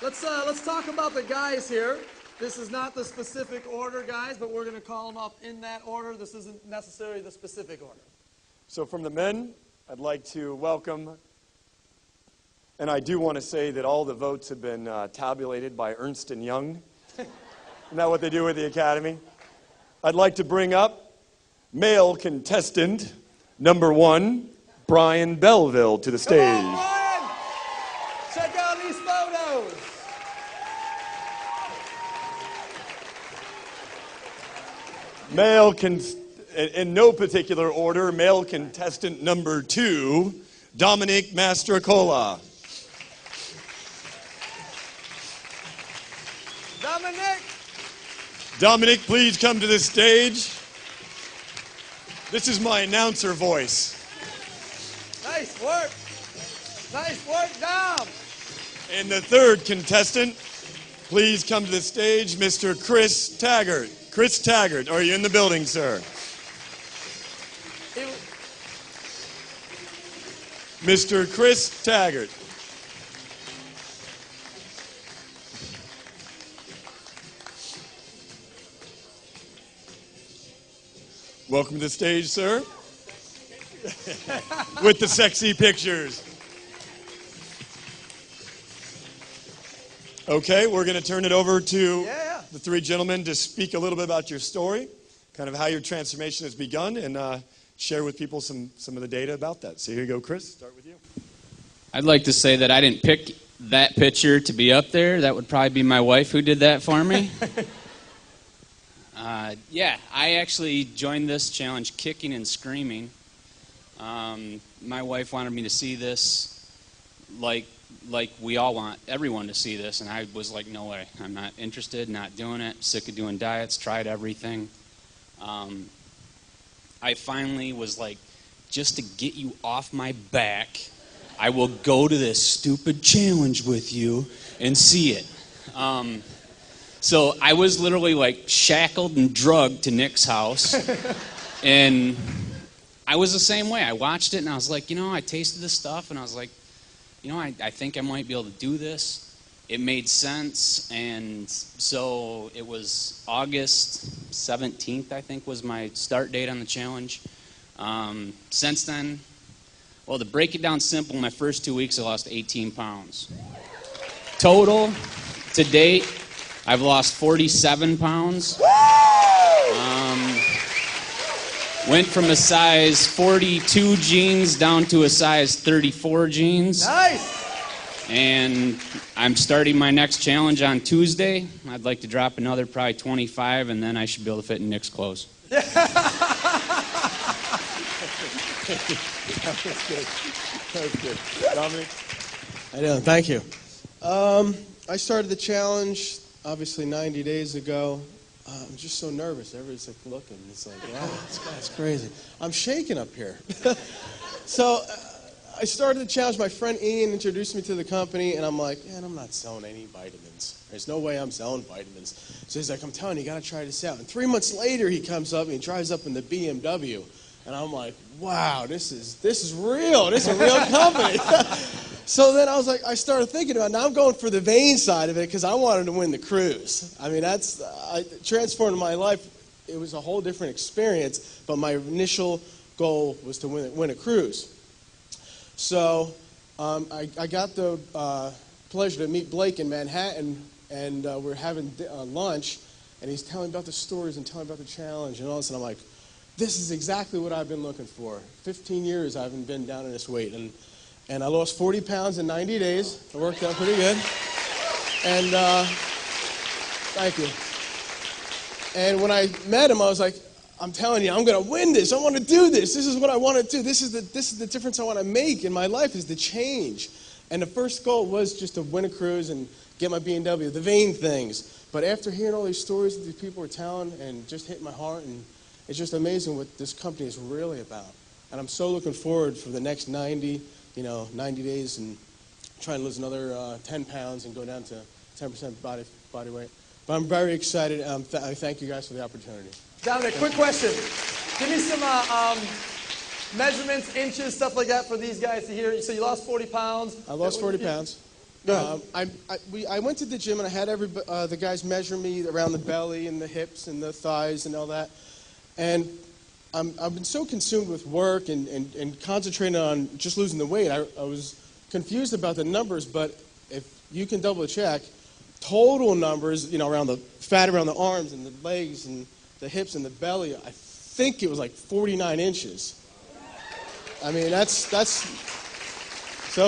Let's talk about the guys here. This is not the specific order, guys, but we're going to call them up in that order. This isn't necessarily the specific order. So from the men, I'd like to welcome, and I do want to say that all the votes have been tabulated by Ernst & Young. Isn't that what they do with the Academy? I'd like to bring up male contestant number 1, Brian Belleville, to the stage. Come on, Brian! Check out these photos. In no particular order, male contestant number 2, Dominic Mastrocola. Dominic, please come to the stage. This is my announcer voice. Nice work. Nice work, Dom. And the third contestant, please come to the stage, Mr. Chris Taggart. Chris Taggart, are you in the building, sir? Mr. Chris Taggart. Welcome to the stage, sir. With the sexy pictures. Okay, we're going to turn it over to the 3 gentlemen to speak a little bit about your story, kind of how your transformation has begun, and share with people some of the data about that. So here you go, Chris. Start with you. I'd like to say that I didn't pick that picture to be up there. That would probably be my wife who did that for me. I actually joined this challenge kicking and screaming. My wife wanted me to see this like we all want everyone to see this, and I was like, no way. I'm not interested, not doing it, sick of doing diets, tried everything. I finally was like, just to get you off my back, I will go to this stupid challenge with you and see it. So I was literally like shackled and drugged to Nick's house, and I was the same way. I watched it and I was like, I tasted this stuff and I was like, I think I might be able to do this. It made sense, and so it was August 17th, I think, was my start date on the challenge. Since then, well, to break it down simple, my first 2 weeks I lost 18 pounds. Total, to date, I've lost 47 pounds. Went from a size 42 jeans down to a size 34 jeans. Nice! And I'm starting my next challenge on Tuesday. I'd like to drop another probably 25, and then I should be able to fit in Nick's clothes. That was good. Dominic? I know, thank you. I started the challenge, obviously 90 days ago. I'm just so nervous. Everybody's like looking. It's like, wow, this guy's crazy. I'm shaking up here. So I started the challenge. My friend Ian introduced me to the company, and I'm like, man, I'm not selling any vitamins. There's no way I'm selling vitamins. So he's like, I'm telling you, you got to try this out. And 3 months later, he comes up and he drives up in the BMW. And I'm like, wow, this is real. This is a real company. So then I started thinking about it. Now I'm going for the vain side of it because I wanted to win the cruise. I mean, I transformed my life. It was a whole different experience, but my initial goal was to win a cruise. So I got the pleasure to meet Blake in Manhattan, and we're having lunch, and he's telling me about the stories and telling me about the challenge and all this, and I'm like, this is exactly what I've been looking for. 15 years I haven't been down in this weight, and I lost 40 pounds in 90 days. It worked out pretty good. And thank you. And when I met him, I was like, I'm telling you, I'm going to win this. I want to do this. This is what I want to do. This is the difference I want to make in my life, is the change. And the first goal was just to win a cruise and get my BMW, the vain things. But after hearing all these stories that these people were telling, and just hit my heart, and it's just amazing what this company is really about. And I'm so looking forward for the next 90 days, and trying to lose another 10 pounds and go down to 10% body weight. But I'm very excited. I thank you guys for the opportunity. Dominic, quick question. Give me some measurements, inches, stuff like that for these guys to hear. So you lost 40 pounds. I lost 40 pounds. Go ahead. I went to the gym and I had the guys measure me around the belly and the hips and the thighs and all that. And I've been so consumed with work and concentrating on just losing the weight. I was confused about the numbers, but if you can double check, total numbers, around the fat around the arms and the legs and the hips and the belly, I think it was like 49 inches. I mean, so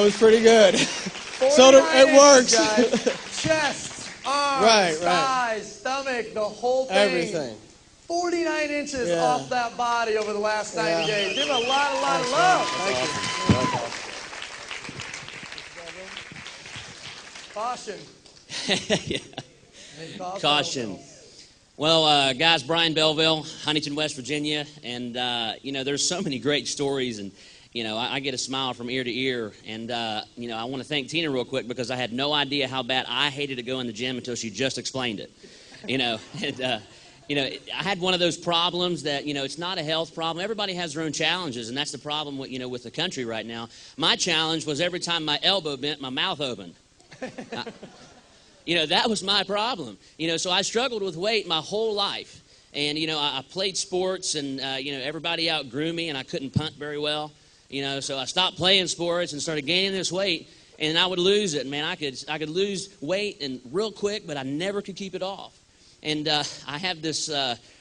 it was pretty good. So it works. Guys. Chest, arms, thighs, stomach, the whole thing. Everything. 49 inches off that body over the last 90 days. Give him a lot of love. Thank you. Caution. Caution. Well, guys, Brian Belleville, Huntington, West Virginia, and there's so many great stories, and I get a smile from ear to ear, and I want to thank Tina real quick because I had no idea how bad I hated to go in the gym until she just explained it. I had one of those problems that it's not a health problem. Everybody has their own challenges, and that's the problem with the country right now. My challenge was every time my elbow bent, my mouth opened. That was my problem. So I struggled with weight my whole life. And, I played sports and, everybody outgrew me and I couldn't punt very well. So I stopped playing sports and started gaining this weight and I would lose it. Man, I could lose weight and real quick, but I never could keep it off. And I have this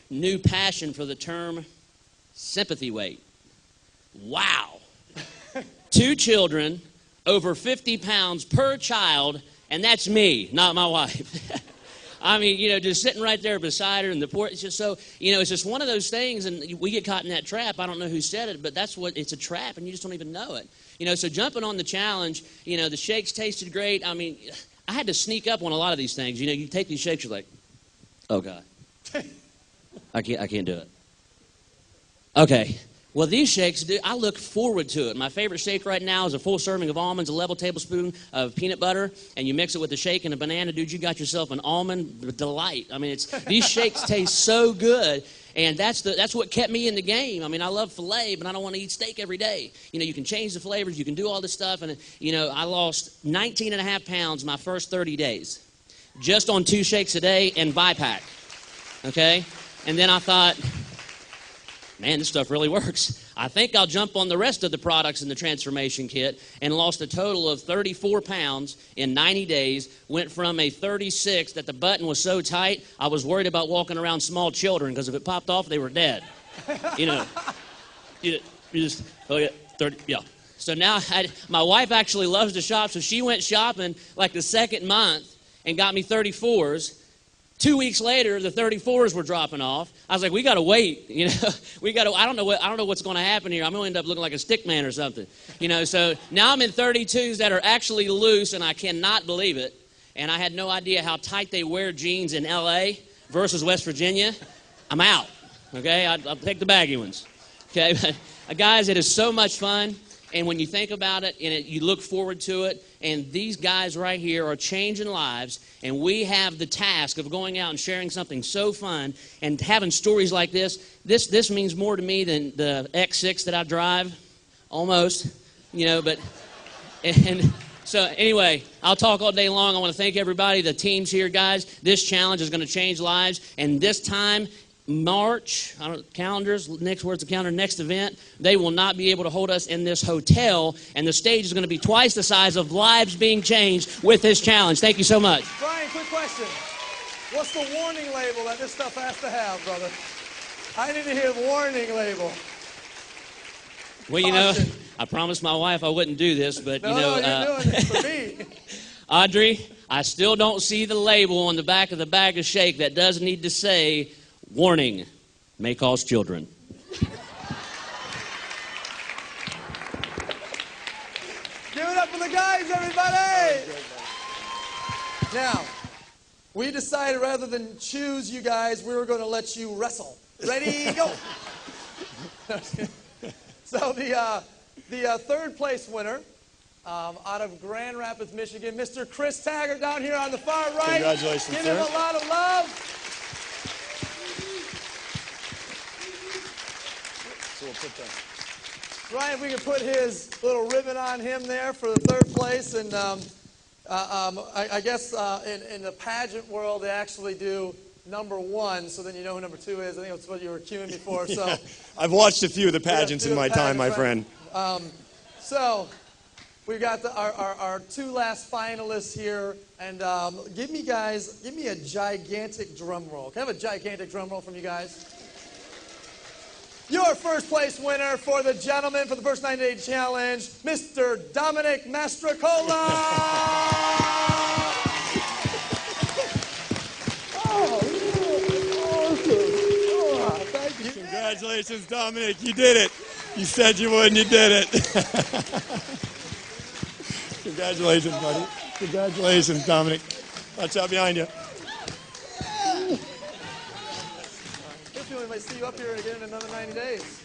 new passion for the term sympathy weight. Wow. 2 children, over 50 pounds per child, and that's me, not my wife. I mean, just sitting right there beside her in the porch. It's just so, it's just one of those things, and we get caught in that trap. I don't know who said it, but it's a trap, and you just don't even know it. So jumping on the challenge, the shakes tasted great. I mean, I had to sneak up on a lot of these things. You take these shakes, you're like, oh, God. I can't do it. Okay. Well, these shakes, I look forward to it. My favorite shake right now is a full serving of almonds, a level tablespoon of peanut butter, and you mix it with a shake and a banana. Dude, you got yourself an almond delight. I mean, these shakes taste so good, and that's what kept me in the game. I mean, I love filet, but I don't want to eat steak every day. You can change the flavors, you can do all this stuff, and, I lost 19 and a half pounds my first 30 days just on 2 shakes a day and Vipac, okay? And then I thought, man, this stuff really works. I think I'll jump on the rest of the products in the transformation kit and lost a total of 34 pounds in 90 days. Went from a 36 that the button was so tight, I was worried about walking around small children because if it popped off, they were dead. You just, oh yeah, 30, yeah. So now my wife actually loves to shop, so she went shopping like the second month and got me 34s. 2 weeks later, the 34s were dropping off. I was like, we got to wait, we got to, I don't know what's going to happen here. I'm going to end up looking like a stick man or something, So now I'm in 32s that are actually loose, and I cannot believe it. And I had no idea how tight they wear jeans in L.A. versus West Virginia. I'm out, okay? I'll take the baggy ones, okay? But, guys, it is so much fun. And when you think about it, and you look forward to it, and these guys right here are changing lives, and we have the task of going out and sharing something so fun and having stories like this. This means more to me than the X6 that I drive, almost, but, and so anyway, I'll talk all day long. I want to thank everybody, the teams here, guys. This challenge is going to change lives, and this time, March, calendars, where's the calendar? Next event, they will not be able to hold us in this hotel, and the stage is going to be twice the size of lives being changed with this challenge. Thank you so much. Brian, quick question. What's the warning label that this stuff has to have, brother? I need to hear the warning label. Well, I promised my wife I wouldn't do this, but, you're doing this for me. Audrey, I still don't see the label on the back of the bag of shake that does need to say, warning, may cause children. Give it up for the guys, everybody! Now, we decided rather than choose you guys, we were going to let you wrestle. Ready, go! So the third place winner out of Grand Rapids, Michigan, Mr. Chris Taggart down here on the far right. Congratulations, Give sir. him a lot of love. So we'll put that. Ryan, if we could put his little ribbon on him there for the third place. And I guess in the pageant world, they actually do number 1, so then you know who number 2 is. I think that's what you were cueing me for. So Yeah. I've watched a few of the pageants in my time, my friend. So we've got our 2 last finalists here, and give me a gigantic drum roll. Can I have a gigantic drum roll from you guys? Your first place winner for the gentleman for the first 90-day challenge, Mr. Dominic Mastrocola. Thank you. Congratulations, Dominic. You did it. You said you would, and you did it. Congratulations, buddy. Congratulations, Dominic. Watch out behind you. We might see you up here again in another 90 days.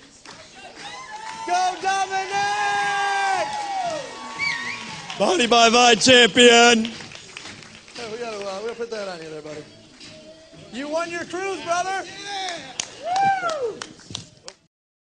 Go, Dominic! Body by Vide champion. Hey, we gotta put that on you there, buddy. You won your cruise, brother.